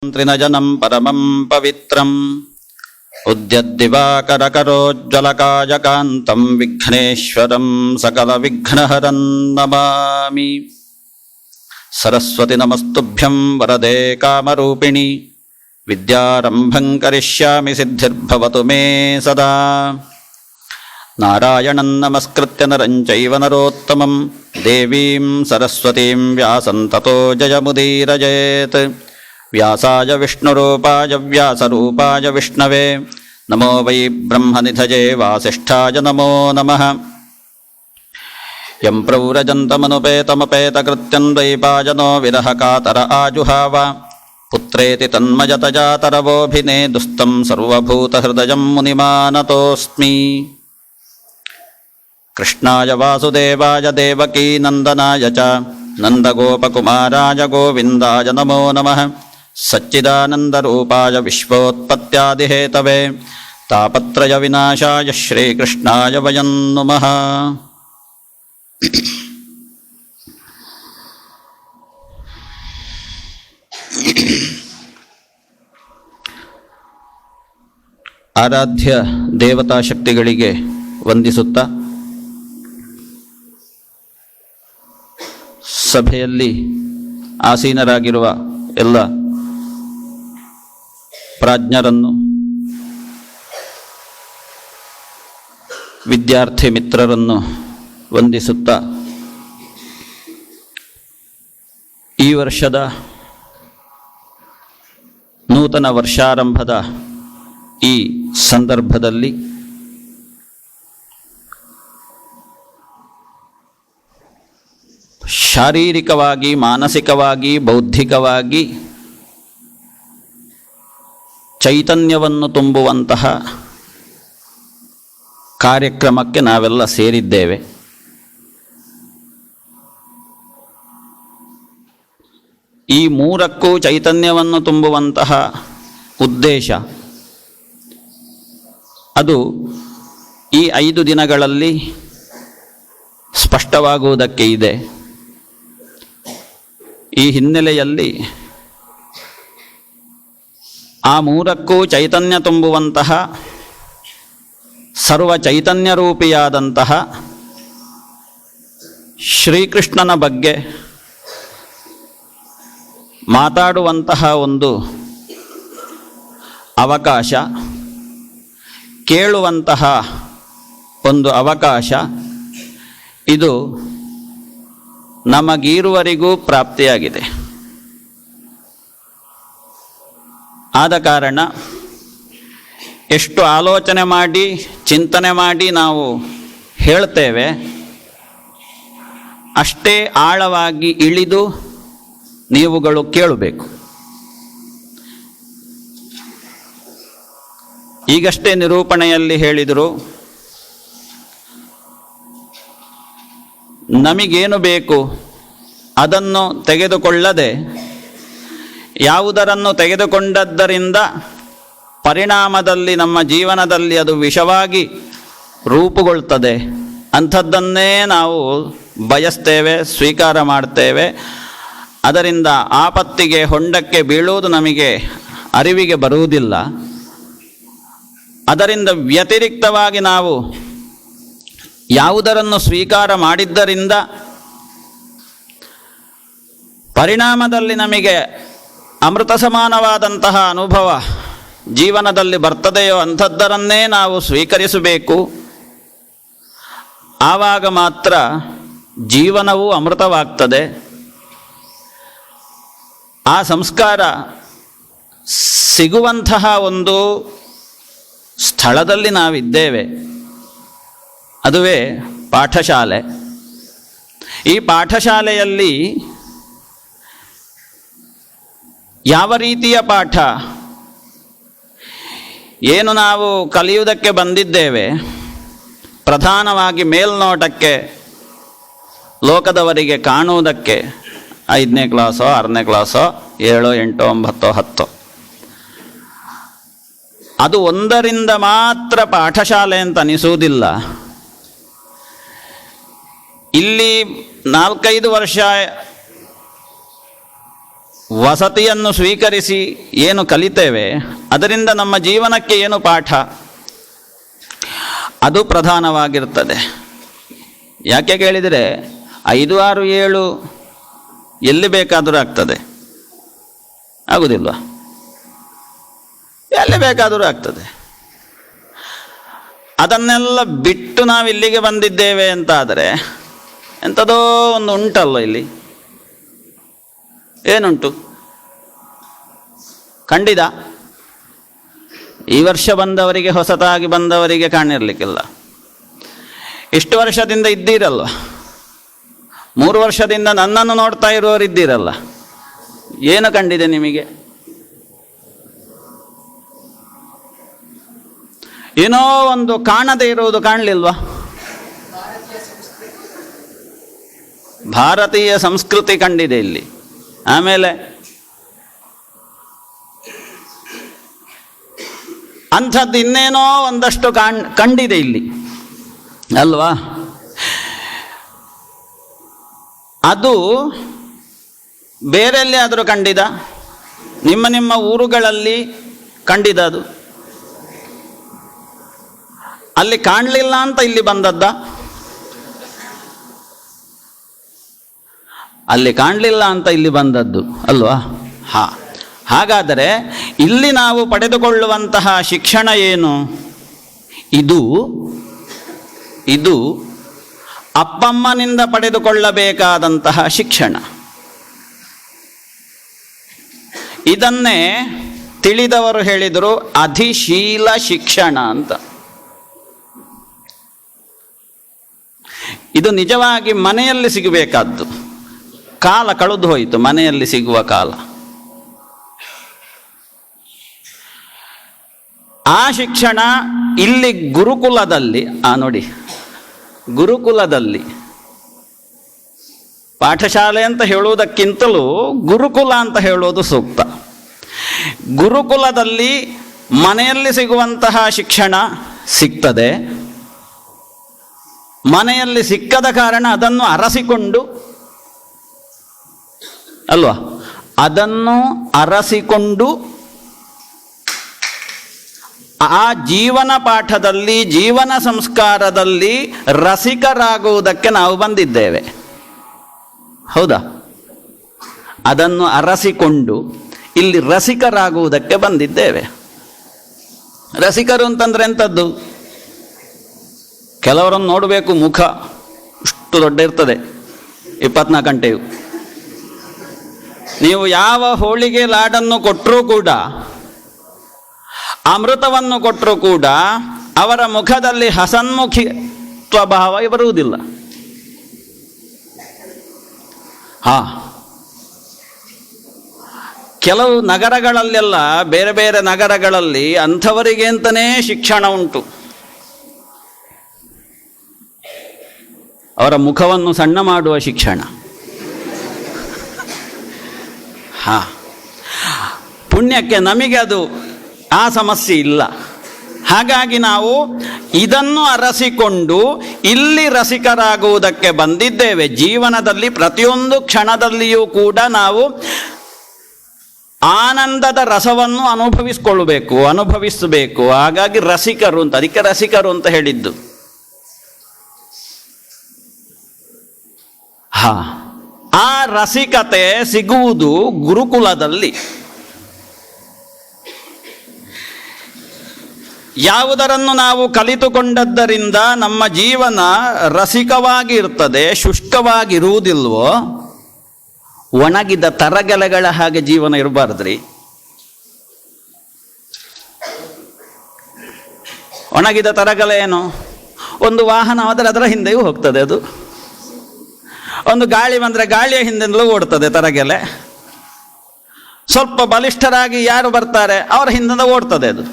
ತ್ರಿನಜನಂ ಪರಮಂ ಪವಿತ್ರಂ ಉದ್ಯದ್ದಿವಾಕರಕರೋಜ್ವಲಕಾಯಕಾಂತಂ ವಿಘ್ನೇಶ್ವರಂ ಸಕಲವಿಘ್ನಹರಂ ನಮಾಮಿ. ಸರಸ್ವತಿ ನಮಸ್ತುಭ್ಯಂ ವರದೆ ಕಾಮರೂಪಿಣಿ ವಿದ್ಯಾರಂಭಂ ಕರಿಷ್ಯಾಮಿ ಸಿದ್ಧಿರ್ಭವತು ಮೇ ಸದಾ. ನಾರಾಯಣಂ ನಮಸ್ಕೃತ್ಯ ನರಂ ಚೈವ ನರೋತ್ತಮಂ ದೇವೀಂ ಸರಸ್ವತೀಂ ವ್ಯಾಸಂ ತತೋ ಜಯಮುದೀರಯೇತ್. ವ್ಯಾಸಾಯ ವಿಷ್ಣುರೂಪಾಯ ವ್ಯಾಸರೂಪಾಯ ವಿಷ್ಣವೇ ನಮೋ ವೈ ಬ್ರಹ್ಮನಿಧಯೇ ವಾಸಿಷ್ಠಾಯ ನಮೋ ನಮಃ. ಯಂ ಪ್ರವ್ರಜಂತಮನುಪೇತಮಪೇತಕೃತ್ಯಂ ದ್ವೈಪಾಯನೋ ವಿರಹ ಕಾತರ ಆಜುಹಾವ. ಪುತ್ರೇತಿ ತನ್ಮಯತಯಾ ತರವೋಭಿನೇದುಸ್ತಂ ಸರ್ವಭೂತಹೃದಯಂ ಮುನಿಮಾನತೋಸ್ಮಿ. ಕೃಷ್ಣಾಯ ವಾಸುದೇವಾಯ ದೇವಕೀನಂದನಾಯ ಚ ನಂದಗೋಪಕುಮಾರಾಯ ಗೋವಿಂದಾಯ ನಮೋ ನಮಃ. ಸಚ್ಚಿದಾನಂದರೂಪಾಯ ವಿಶ್ವೋತ್ಪತ್ಯಾದಿಹೇತವೇ ತಾಪತ್ರಯ ವಿನಾಶಾಯ ಶ್ರೀಕೃಷ್ಣಾಯ ವಯಂ ನಮಃ. ಆರಾಧ್ಯ ದೇವತಾ ಶಕ್ತಿಗಳಿಗೆ ವಂದಿಸುತ್ತಾ ಸಭೆಯಲ್ಲಿ ಆಸೀನರಾಗಿರುವ ಎಲ್ಲ ಪ್ರಾಜ್ಞರನ್ನು, ವಿದ್ಯಾರ್ಥಿ ಮಿತ್ರರನ್ನು ವಂದಿಸುತ್ತಾ ಈ ವರ್ಷದ ನೂತನ ವರ್ಷಾರಂಭದ ಈ ಸಂದರ್ಭದಲ್ಲಿ ಶಾರೀರಿಕವಾಗಿ, ಮಾನಸಿಕವಾಗಿ, ಬೌದ್ಧಿಕವಾಗಿ ಚೈತನ್ಯವನ್ನು ತುಂಬುವಂತಹ ಕಾರ್ಯಕ್ರಮಕ್ಕೆ ನಾವೆಲ್ಲ ಸೇರಿದ್ದೇವೆ. ಈ ಮೂರಕ್ಕೂ ಚೈತನ್ಯವನ್ನು ತುಂಬುವಂತಹ ಉದ್ದೇಶ ಅದು ಈ 5 ದಿನಗಳಲ್ಲಿ ಸ್ಪಷ್ಟವಾಗುವುದಕ್ಕೆ ಇದೆ. ಈ ಹಿನ್ನೆಲೆಯಲ್ಲಿ ಆ ಮೂರಕ್ಕೂ ಚೈತನ್ಯ ತುಂಬುವಂತಹ ಸರ್ವ ಚೈತನ್ಯರೂಪಿಯಾದಂತಹ ಶ್ರೀಕೃಷ್ಣನ ಬಗ್ಗೆ ಮಾತಾಡುವಂತಹ ಒಂದು ಅವಕಾಶ, ಕೇಳುವಂತಹ ಒಂದು ಅವಕಾಶ ಇದು ನಮಗೀರುವರಿಗೂ ಪ್ರಾಪ್ತಿಯಾಗಿದೆ. ಆದ ಕಾರಣ ಎಷ್ಟು ಆಲೋಚನೆ ಮಾಡಿ, ಚಿಂತನೆ ಮಾಡಿ ನಾವು ಹೇಳ್ತೇವೆ, ಅಷ್ಟೇ ಆಳವಾಗಿ ಇಳಿದು ನೀವುಗಳು ಕೇಳಬೇಕು. ಈಗಷ್ಟೇ ನಿರೂಪಣೆಯಲ್ಲಿ ಹೇಳಿದರು, ನಮಗೇನು ಬೇಕು ಅದನ್ನು ತೆಗೆದುಕೊಳ್ಳದೆ ಯಾವುದರನ್ನು ತೆಗೆದುಕೊಂಡದ್ದರಿಂದ ಪರಿಣಾಮದಲ್ಲಿ ನಮ್ಮ ಜೀವನದಲ್ಲಿ ಅದು ವಿಷವಾಗಿ ರೂಪುಗೊಳ್ತದೆ ಅಂಥದ್ದನ್ನೇ ನಾವು ಬಯಸ್ತೇವೆ, ಸ್ವೀಕಾರ ಮಾಡ್ತೇವೆ. ಅದರಿಂದ ಆಪತ್ತಿಗೆ, ಹೊಂಡಕ್ಕೆ ಬೀಳುವುದು ನಮಗೆ ಅರಿವಿಗೆ ಬರುವುದಿಲ್ಲ. ಅದರಿಂದ ವ್ಯತಿರಿಕ್ತವಾಗಿ ನಾವು ಯಾವುದರನ್ನು ಸ್ವೀಕಾರ ಮಾಡಿದ್ದರಿಂದ ಪರಿಣಾಮದಲ್ಲಿ ನಮಗೆ ಅಮೃತ ಸಮಾನವಾದಂತಹ ಅನುಭವ ಜೀವನದಲ್ಲಿ ಬರ್ತದೆಯೋ ಅಂಥದ್ದರನ್ನೇ ನಾವು ಸ್ವೀಕರಿಸಬೇಕು. ಆವಾಗ ಮಾತ್ರ ಜೀವನವೂ ಅಮೃತವಾಗ್ತದೆ. ಆ ಸಂಸ್ಕಾರ ಸಿಗುವಂತಹ ಒಂದು ಸ್ಥಳದಲ್ಲಿ ನಾವಿದ್ದೇವೆ, ಅದುವೇ ಪಾಠಶಾಲೆ. ಈ ಪಾಠಶಾಲೆಯಲ್ಲಿ ಯಾವ ರೀತಿಯ ಪಾಠ, ಏನು ನಾವು ಕಲಿಯುವುದಕ್ಕೆ ಬಂದಿದ್ದೇವೆ, ಪ್ರಧಾನವಾಗಿ ಮೇಲ್ನೋಟಕ್ಕೆ ಲೋಕದವರಿಗೆ ಕಾಣುವುದಕ್ಕೆ 5ನೇ ಕ್ಲಾಸೋ 6ನೇ ಕ್ಲಾಸೋ 7, 8, 9, 10 ಅದು ಒಂದರಿಂದ ಮಾತ್ರ ಪಾಠಶಾಲೆ ಅಂತ ಅನಿಸುವುದಿಲ್ಲ. ಇಲ್ಲಿ 4-5 ವರ್ಷ ವಸತಿಯನ್ನು ಸ್ವೀಕರಿಸಿ ಏನು ಕಲಿತೇವೆ, ಅದರಿಂದ ನಮ್ಮ ಜೀವನಕ್ಕೆ ಏನು ಪಾಠ, ಅದು ಪ್ರಧಾನವಾಗಿರ್ತದೆ. ಯಾಕೆ ಕೇಳಿದರೆ 5, 6, 7 ಎಲ್ಲಿ ಬೇಕಾದರೂ ಆಗ್ತದೆ, ಆಗುವುದಿಲ್ವ? ಎಲ್ಲಿ ಬೇಕಾದರೂ ಆಗ್ತದೆ. ಅದನ್ನೆಲ್ಲ ಬಿಟ್ಟು ನಾವು ಇಲ್ಲಿಗೆ ಬಂದಿದ್ದೇವೆ ಅಂತ ಆದರೆ ಎಂಥದೋ ಒಂದು ಉಂಟಲ್ಲ ಇಲ್ಲಿ. ಏನುಂಟು? ಖಂಡಿತ ಈ ವರ್ಷ ಬಂದವರಿಗೆ, ಹೊಸತಾಗಿ ಬಂದವರಿಗೆ ಕಾಣಿರಲಿಕ್ಕಿಲ್ಲ. ಇಷ್ಟು ವರ್ಷದಿಂದ ಇದ್ದೀರಲ್ವ, 3 ವರ್ಷದಿಂದ ನನ್ನನ್ನು ನೋಡ್ತಾ ಇರುವವರು ಇದ್ದೀರಲ್ಲ, ಏನು ಕಂಡಿದೆ ನಿಮಗೆ? ಏನೋ ಒಂದು ಕಾಣದೇ ಇರುವುದು ಕಾಣಲಿಲ್ವಾ? ಭಾರತೀಯ ಸಂಸ್ಕೃತಿ ಕಂಡಿದೆ ಇಲ್ಲಿ. ಆಮೇಲೆ ಅಂಥದ್ದು ಇನ್ನೇನೋ ಒಂದಷ್ಟು ಕಂಡಿದೆ ಇಲ್ಲಿ ಅಲ್ವಾ? ಅದು ಬೇರೆಲ್ಲಿ ಆದರೂ ಕಂಡಿದ? ನಿಮ್ಮ ನಿಮ್ಮ ಊರುಗಳಲ್ಲಿ ಕಂಡಿದ? ಅದು ಅಲ್ಲಿ ಕಾಣಲಿಲ್ಲ ಅಂತ ಇಲ್ಲಿ ಬಂದದ್ದ? ಅಲ್ಲಿ ಕಾಣಲಿಲ್ಲ ಅಂತ ಇಲ್ಲಿ ಬಂದದ್ದು ಅಲ್ವಾ? ಹಾಗಾದರೆ ಇಲ್ಲಿ ನಾವು ಪಡೆದುಕೊಳ್ಳುವಂತಹ ಶಿಕ್ಷಣ ಏನು? ಇದು ಅಪ್ಪಮ್ಮನಿಂದ ಪಡೆದುಕೊಳ್ಳಬೇಕಾದಂತಹ ಶಿಕ್ಷಣ. ಇದನ್ನೇ ತಿಳಿದವರು ಹೇಳಿದರು ಅಧಿಶೀಲ ಶಿಕ್ಷಣ ಅಂತ. ಇದು ನಿಜವಾಗಿ ಮನೆಯಲ್ಲಿ ಸಿಗಬೇಕಾದ್ದು. ಕಾಲ ಕಳೆದು ಹೋಯಿತು ಮನೆಯಲ್ಲಿ ಸಿಗುವ ಕಾಲ. ಆ ಶಿಕ್ಷಣ ಇಲ್ಲಿ ಗುರುಕುಲದಲ್ಲಿ, ನೋಡಿ, ಗುರುಕುಲದಲ್ಲಿ, ಪಾಠಶಾಲೆ ಅಂತ ಹೇಳುವುದಕ್ಕಿಂತಲೂ ಗುರುಕುಲ ಅಂತ ಹೇಳುವುದು ಸೂಕ್ತ. ಗುರುಕುಲದಲ್ಲಿ ಮನೆಯಲ್ಲಿ ಸಿಗುವಂತಹ ಶಿಕ್ಷಣ ಸಿಗ್ತದೆ. ಮನೆಯಲ್ಲಿ ಸಿಕ್ಕದ ಕಾರಣ ಅದನ್ನು ಅರಸಿಕೊಂಡು ಅಲ್ವಾ, ಅದನ್ನು ಅರಸಿಕೊಂಡು ಆ ಜೀವನ ಪಾಠದಲ್ಲಿ, ಜೀವನ ಸಂಸ್ಕಾರದಲ್ಲಿ ರಸಿಕರಾಗುವುದಕ್ಕೆ ನಾವು ಬಂದಿದ್ದೇವೆ. ಹೌದಾ? ಅದನ್ನು ಅರಸಿಕೊಂಡು ಇಲ್ಲಿ ರಸಿಕರಾಗುವುದಕ್ಕೆ ಬಂದಿದ್ದೇವೆ. ರಸಿಕರು ಅಂತಂದ್ರೆ ಎಂಥದ್ದು? ಕೆಲವರನ್ನು ನೋಡಬೇಕು, ಮುಖ ಇಷ್ಟು ದೊಡ್ಡ ಇರ್ತದೆ 24 ಗಂಟೆಯು. ನೀವು ಯಾವ ಹೋಳಿಗೆ ಲಾಡನ್ನು ಕೊಟ್ಟರೂ ಕೂಡ, ಅಮೃತವನ್ನು ಕೊಟ್ಟರೂ ಕೂಡ ಅವರ ಮುಖದಲ್ಲಿ ಹಸನ್ಮುಖಿತ್ವ ಭಾವ ಬರುವುದಿಲ್ಲ. ಕೆಲವು ನಗರಗಳಲ್ಲೆಲ್ಲ, ಬೇರೆ ಬೇರೆ ನಗರಗಳಲ್ಲಿ ಅಂಥವರಿಗೆ ಅಂತಲೇ ಶಿಕ್ಷಣ ಉಂಟು. ಅವರ ಮುಖವನ್ನು ಸಣ್ಣ ಮಾಡುವ ಶಿಕ್ಷಣ. ಪುಣ್ಯಕ್ಕೆ ನಮಗೆ ಅದು ಆ ಸಮಸ್ಯೆ ಇಲ್ಲ. ಹಾಗಾಗಿ ನಾವು ಇದನ್ನು ಅರಸಿಕೊಂಡು ಇಲ್ಲಿ ರಸಿಕರಾಗುವುದಕ್ಕೆ ಬಂದಿದ್ದೇವೆ. ಜೀವನದಲ್ಲಿ ಪ್ರತಿಯೊಂದು ಕ್ಷಣದಲ್ಲಿಯೂ ಕೂಡ ನಾವು ಆನಂದದ ರಸವನ್ನು ಅನುಭವಿಸಬೇಕು. ಹಾಗಾಗಿ ರಸಿಕರು ಅಂತ, ಅದಕ್ಕೆ ರಸಿಕರು ಅಂತ ಹೇಳಿದ್ದು. ಆ ರಸಿಕತೆ ಸಿಗುವುದು ಗುರುಕುಲದಲ್ಲಿ. ಯಾವುದರನ್ನು ನಾವು ಕಲಿತುಕೊಂಡದ್ದರಿಂದ ನಮ್ಮ ಜೀವನ ರಸಿಕವಾಗಿ ಇರ್ತದೆ, ಶುಷ್ಕವಾಗಿರುವುದಿಲ್ವೋ, ಒಣಗಿದ ತರಗೆಲೆಗಳ ಹಾಗೆ ಜೀವನ ಇರಬಾರ್ದ್ರಿ. ಒಣಗಿದ ತರಗೆಲೆ ಏನು? ಒಂದು ವಾಹನ ಹೋದರೆ ಅದರ ಹಿಂದೆಯೂ ಹೋಗ್ತದೆ ಅದು. ಒಂದು ಗಾಳಿ ಬಂದರೆ ಗಾಳಿಯ ಹಿಂದೆಂದಲೂ ಓಡ್ತದೆ ತರಗೆಲೆ. ಸ್ವಲ್ಪ ಬಲಿಷ್ಠರಾಗಿ ಯಾರು ಬರ್ತಾರೆ ಅವರ ಹಿಂದೆ ಓಡ್ತದೆ ಅದು.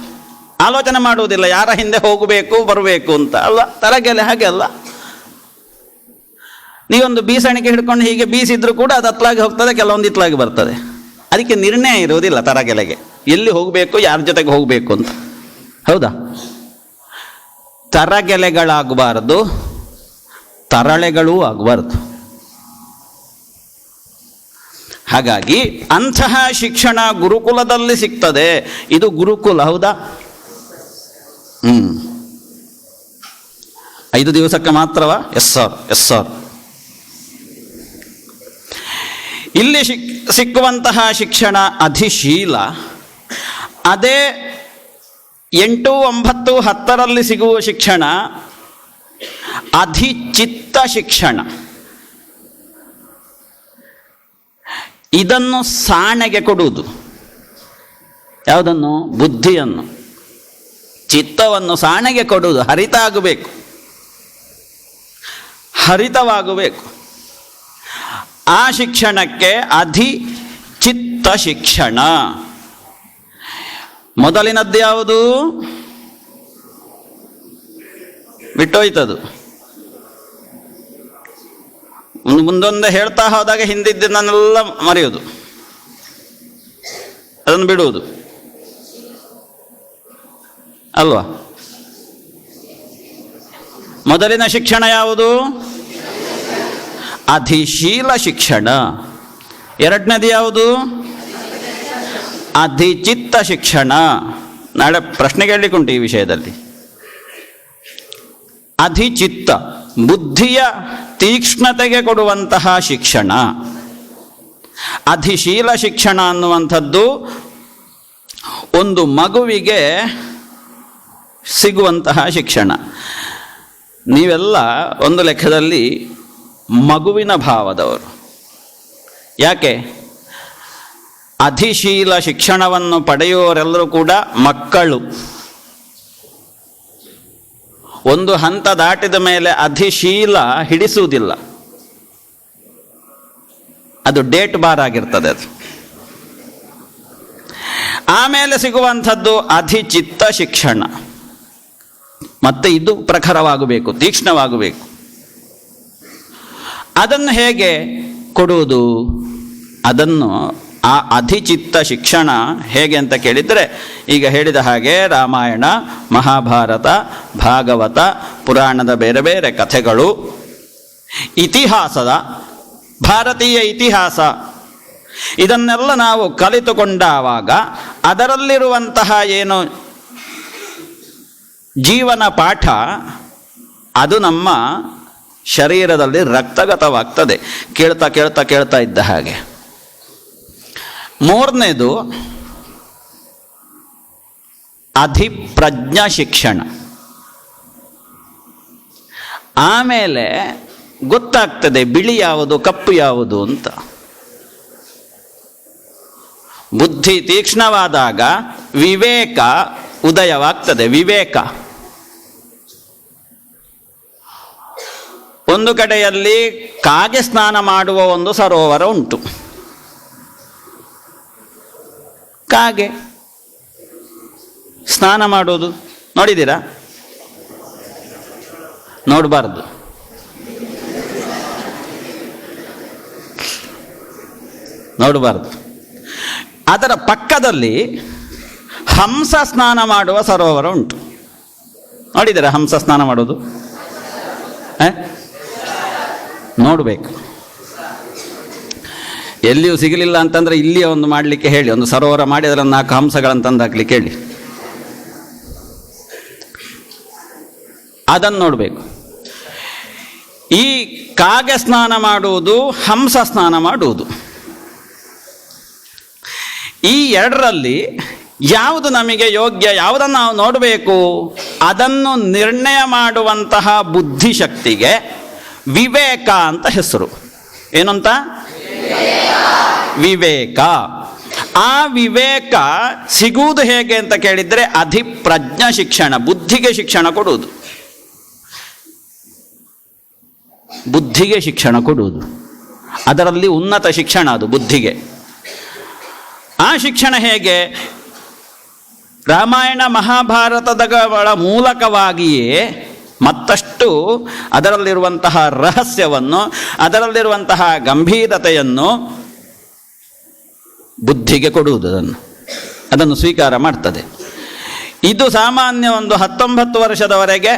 ಆಲೋಚನೆ ಮಾಡುವುದಿಲ್ಲ ಯಾರ ಹಿಂದೆ ಹೋಗಬೇಕು ಬರಬೇಕು ಅಂತ ಅಲ್ವಾ? ತರಗೆಲೆ ಹಾಗೆ ಅಲ್ಲ. ನೀವೊಂದು ಬೀಸಣಿಗೆ ಹಿಡ್ಕೊಂಡು ಹೀಗೆ ಬೀಸಿದ್ರು ಕೂಡ ಅದು ಹತ್ತಲಾಗಿ ಹೋಗ್ತದೆ, ಕೆಲವೊಂದು ಇತ್ತಲಾಗಿ ಬರ್ತದೆ. ಅದಕ್ಕೆ ನಿರ್ಣಯ ಇರುವುದಿಲ್ಲ ತರಗೆಲೆಗೆ, ಎಲ್ಲಿ ಹೋಗಬೇಕು, ಯಾರ ಜೊತೆಗೆ ಹೋಗಬೇಕು ಅಂತ. ಹೌದಾ? ತರಗೆಲೆಗಳಾಗಬಾರದು, ತರಳೆಗಳೂ ಆಗಬಾರ್ದು. ಹಾಗಾಗಿ ಅಂತಹ ಶಿಕ್ಷಣ ಗುರುಕುಲದಲ್ಲಿ ಸಿಗ್ತದೆ. ಇದು ಗುರುಕುಲ, ಹೌದಾ? 5 ದಿವಸಕ್ಕೆ ಮಾತ್ರವಾ? Yes sir. ಇಲ್ಲಿ ಸಿಕ್ಕುವಂತಹ ಶಿಕ್ಷಣ ಅಧಿಶೀಲ. ಅದೇ 8, 9, 10ರಲ್ಲಿ ಸಿಗುವ ಶಿಕ್ಷಣ ಅಧಿಚಿತ್ತ ಶಿಕ್ಷಣ. ಇದನ್ನು ಸಾಣೆಗೆ ಕೊಡುವುದು. ಯಾವುದನ್ನು? ಬುದ್ಧಿಯನ್ನು, ಚಿತ್ತವನ್ನು ಸಾಣೆಗೆ ಕೊಡುವುದು. ಹರಿತವಾಗಬೇಕು. ಆ ಶಿಕ್ಷಣಕ್ಕೆ ಅಧಿಚಿತ್ತ ಶಿಕ್ಷಣ. ಮೊದಲಿನದ್ದು ಯಾವುದು? ಬಿಟ್ಟೋಯ್ತದು. ಮುಂದೊಂದೇ ಹೇಳ್ತಾ ಹೋದಾಗ ಹಿಂದಿದ್ದನ್ನೆಲ್ಲ ಮರೆಯೋದು, ಅದನ್ನು ಬಿಡುವುದು ಅಲ್ವಾ? ಮೊದಲಿನ ಶಿಕ್ಷಣ ಯಾವುದು? ಅಧಿಶೀಲ ಶಿಕ್ಷಣ. ಎರಡನೇದು ಯಾವುದು? ಅಧಿಚಿತ್ತ ಶಿಕ್ಷಣ. ನಾಳೆ ಪ್ರಶ್ನೆ ಕೇಳಲಿಕ್ಕುಂಟು ಈ ವಿಷಯದಲ್ಲಿ. ಅಧಿಚಿತ್ತ ಬುದ್ಧಿಯ ತೀಕ್ಷ್ಣತೆಗೆ ಕೊಡುವಂತಹ ಶಿಕ್ಷಣ. ಅಧಿಶೀಲ ಶಿಕ್ಷಣ ಅನ್ನುವಂಥದ್ದು ಒಂದು ಮಗುವಿಗೆ ಸಿಗುವಂತಹ ಶಿಕ್ಷಣ. ನೀವೆಲ್ಲ ಒಂದು ಲೆಕ್ಕದಲ್ಲಿ ಮಗುವಿನ ಭಾವದವರು. ಯಾಕೆ? ಅಧಿಶೀಲ ಶಿಕ್ಷಣವನ್ನು ಪಡೆಯುವವರೆಲ್ಲರೂ ಕೂಡ ಮಕ್ಕಳು. ಒಂದು ಹಂತ ದಾಟಿದ ಮೇಲೆ ಅಧಿಶೀಲ ಹಿಡಿಸುವುದಿಲ್ಲ, ಅದು ಡೇಟ್ ಬಾರ್ ಆಗಿರ್ತದೆ ಅದು. ಆಮೇಲೆ ಸಿಗುವಂಥದ್ದು ಅಧಿಚಿತ್ತ ಶಿಕ್ಷಣ. ಮತ್ತೆ ಇದು ಪ್ರಖರವಾಗಬೇಕು, ತೀಕ್ಷ್ಣವಾಗಬೇಕು. ಅದನ್ನು ಹೇಗೆ ಕೊಡುವುದು? ಅದನ್ನು ಆ ಅಧಿಚಿತ್ತ ಶಿಕ್ಷಣ ಹೇಗೆ ಅಂತ ಕೇಳಿದರೆ, ಈಗ ಹೇಳಿದ ಹಾಗೆ ರಾಮಾಯಣ, ಮಹಾಭಾರತ, ಭಾಗವತ, ಪುರಾಣದ ಬೇರೆ ಬೇರೆ ಕಥೆಗಳು, ಇತಿಹಾಸದ ಭಾರತೀಯ ಇತಿಹಾಸ, ಇದನ್ನೆಲ್ಲ ನಾವು ಕಲಿತುಕೊಂಡಾಗ ಅದರಲ್ಲಿರುವಂತಹ ಏನು ಜೀವನ ಪಾಠ ಅದು ನಮ್ಮ ಶರೀರದಲ್ಲಿ ರಕ್ತಗತವಾಗ್ತದೆ, ಕೇಳ್ತಾ ಕೇಳ್ತಾ ಕೇಳ್ತಾ ಇದ್ದ ಹಾಗೆ. ಮೂರನೇದು ಅಧಿಪ್ರಜ್ಞಾ ಶಿಕ್ಷಣ. ಆಮೇಲೆ ಗೊತ್ತಾಗ್ತದೆ ಬಿಳಿ ಯಾವುದು ಕಪ್ಪು ಯಾವುದು ಅಂತ. ಬುದ್ಧಿ ತೀಕ್ಷ್ಣವಾದಾಗ ವಿವೇಕ ಉದಯವಾಗ್ತದೆ. ವಿವೇಕ ಒಂದು ಕಡೆಯಲ್ಲಿ ಕಾಗೆ ಸ್ನಾನ ಮಾಡುವ ಒಂದು ಸರೋವರ ಉಂಟು. ಕಾಗೆ ಸ್ನಾನ ಮಾಡೋದು ನೋಡಿದ್ದೀರಾ? ನೋಡಬಾರ್ದು. ಅದರ ಪಕ್ಕದಲ್ಲಿ ಹಂಸ ಸ್ನಾನ ಮಾಡುವ ಸರೋವರ ಉಂಟು. ನೋಡಿದ್ದೀರಾ ಹಂಸ ಸ್ನಾನ ಮಾಡೋದು? ನೋಡಬೇಕು. ಎಲ್ಲಿಯೂ ಸಿಗಲಿಲ್ಲ ಅಂತಂದ್ರೆ ಇಲ್ಲಿಯೇ ಒಂದು ಮಾಡಲಿಕ್ಕೆ ಹೇಳಿ, ಒಂದು ಸರೋವರ ಮಾಡಿ ಅದರ 4 ಹಂಸಗಳನ್ನು ತಂದು ಹಾಕ್ಲಿಕ್ಕೆ ಹೇಳಿ. ಅದನ್ನು ನೋಡಬೇಕು. ಈ ಕಾಗೆ ಸ್ನಾನ ಮಾಡುವುದು, ಹಂಸ ಸ್ನಾನ ಮಾಡುವುದು, ಈ ಎರಡರಲ್ಲಿ ಯಾವುದು ನಮಗೆ ಯೋಗ್ಯ, ಯಾವುದನ್ನು ನಾವು ನೋಡಬೇಕು, ಅದನ್ನು ನಿರ್ಣಯ ಮಾಡುವಂತಹ ಬುದ್ಧಿಶಕ್ತಿಗೆ ವಿವೇಕ ಅಂತ ಹೆಸರು. ಏನಂತ? ವಿವೇಕ. ಆ ವಿವೇಕ ಸಿಗುವುದು ಹೇಗೆ ಅಂತ ಕೇಳಿದರೆ ಅಧಿಪ್ರಜ್ಞಾ ಶಿಕ್ಷಣ. ಬುದ್ಧಿಗೆ ಶಿಕ್ಷಣ ಕೊಡುವುದು, ಬುದ್ಧಿಗೆ ಶಿಕ್ಷಣ ಕೊಡುವುದು. ಅದರಲ್ಲಿ ಉನ್ನತ ಶಿಕ್ಷಣ ಅದು ಬುದ್ಧಿಗೆ. ಆ ಶಿಕ್ಷಣ ಹೇಗೆ? ರಾಮಾಯಣ ಮಹಾಭಾರತಗಳ ಮೂಲಕವಾಗಿಯೇ ಮತ್ತಷ್ಟು ಅದರಲ್ಲಿರುವಂತಹ ರಹಸ್ಯವನ್ನು, ಅದರಲ್ಲಿರುವಂತಹ ಗಂಭೀರತೆಯನ್ನು ಬುದ್ಧಿಗೆ ಕೊಡುವುದು. ಅದನ್ನು ಸ್ವೀಕಾರ ಮಾಡ್ತದೆ. ಇದು ಸಾಮಾನ್ಯ ಒಂದು 19 ವರ್ಷದವರೆಗೆ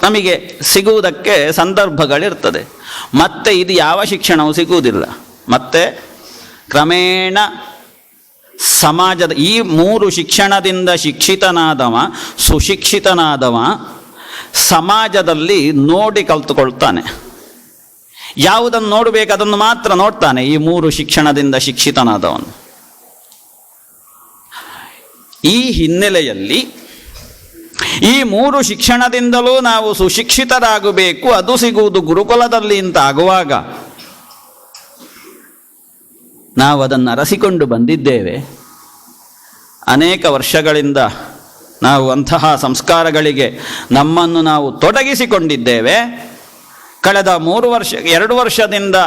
ನಮಗೆ ಸಿಗುವುದಕ್ಕೆ ಸಂದರ್ಭಗಳಿರ್ತದೆ. ಮತ್ತೆ ಇದು ಯಾವ ಶಿಕ್ಷಣವೂ ಸಿಗುವುದಿಲ್ಲ. ಮತ್ತೆ ಕ್ರಮೇಣ ಸಮಾಜದ ಈ 3 ಶಿಕ್ಷಣದಿಂದ ಶಿಕ್ಷಿತನಾದವ, ಸುಶಿಕ್ಷಿತನಾದವ ಸಮಾಜದಲ್ಲಿ ನೋಡಿ ಕಲ್ತುಕೊಳ್ತಾನೆ. ಯಾವುದನ್ನು ನೋಡಬೇಕು ಅದನ್ನು ಮಾತ್ರ ನೋಡ್ತಾನೆ ಈ 3 ಶಿಕ್ಷಣದಿಂದ ಶಿಕ್ಷಿತನಾದವನು. ಈ ಹಿನ್ನೆಲೆಯಲ್ಲಿ ಈ 3 ಶಿಕ್ಷಣದಿಂದಲೂ ನಾವು ಸುಶಿಕ್ಷಿತರಾಗಬೇಕು, ಅದು ಸಿಗುವುದು ಗುರುಕುಲದಲ್ಲಿ ಅಂತ ಆಗುವಾಗ ನಾವು ಅದನ್ನು ಅರಸಿಕೊಂಡು ಬಂದಿದ್ದೇವೆ. ಅನೇಕ ವರ್ಷಗಳಿಂದ ನಾವು ಅಂತಹ ಸಂಸ್ಕಾರಗಳಿಗೆ ನಮ್ಮನ್ನು ನಾವು ತೊಡಗಿಸಿಕೊಂಡಿದ್ದೇವೆ. ಕಳೆದ 2 ವರ್ಷದಿಂದ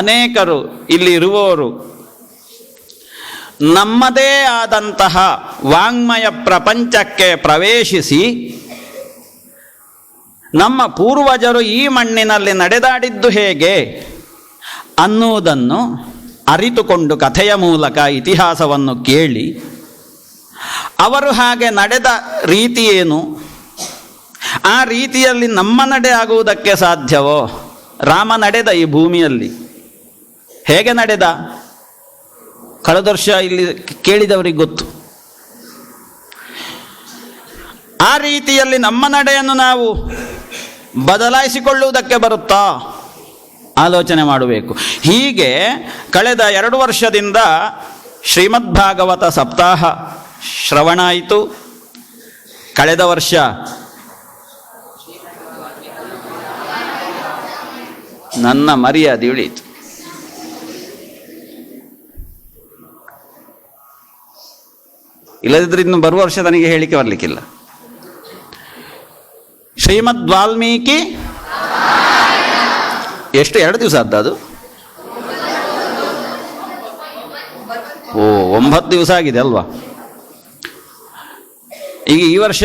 ಅನೇಕರು ಇಲ್ಲಿ ಇರುವವರು ನಮ್ಮದೇ ಆದಂತಹ ವಾಂಗ್ಮಯ ಪ್ರಪಂಚಕ್ಕೆ ಪ್ರವೇಶಿಸಿ ನಮ್ಮ ಪೂರ್ವಜರು ಈ ಮಣ್ಣಿನಲ್ಲಿ ನಡೆದಾಡಿದ್ದು ಹೇಗೆ ಅನ್ನುವುದನ್ನು ಅರಿತುಕೊಂಡು ಕಥೆಯ ಮೂಲಕ ಇತಿಹಾಸವನ್ನು ಕೇಳಿ ಅವರು ಹಾಗೆ ನಡೆದ ರೀತಿ ಏನು, ಆ ರೀತಿಯಲ್ಲಿ ನಮ್ಮ ನಡೆ ಆಗುವುದಕ್ಕೆ ಸಾಧ್ಯವೋ? ರಾಮ ನಡೆದ ಈ ಭೂಮಿಯಲ್ಲಿ ಹೇಗೆ ನಡೆದ? ಕಳೆದ ವರ್ಷ ಇಲ್ಲಿ ಕೇಳಿದವರಿಗೆ ಗೊತ್ತು. ಆ ರೀತಿಯಲ್ಲಿ ನಮ್ಮ ನಡೆಯನ್ನು ನಾವು ಬದಲಾಯಿಸಿಕೊಳ್ಳುವುದಕ್ಕೆ ಬರುತ್ತಾ? ಆಲೋಚನೆ ಮಾಡಬೇಕು. ಹೀಗೆ ಕಳೆದ 2 ವರ್ಷದಿಂದ ಶ್ರೀಮದ್ಭಾಗವತ ಸಪ್ತಾಹ ಶ್ರವಣ ಆಯಿತು. ಕಳೆದ ವರ್ಷ ನನ್ನ ಮರ್ಯಾದೆ ಉಳಿಯಿತು. ಇಲ್ಲದಿದ್ದರೆ ಇನ್ನು ಬರುವ ವರ್ಷ ನನಗೆ ಹೇಳಿಕೆ ಬರಲಿಕ್ಕಿಲ್ಲ. ಶ್ರೀಮದ್ ವಾಲ್ಮೀಕಿ ಎಷ್ಟು 2 ದಿವಸ ಅದು? 9 ದಿವಸ ಆಗಿದೆ ಅಲ್ವಾ? ಈಗ ಈ ವರ್ಷ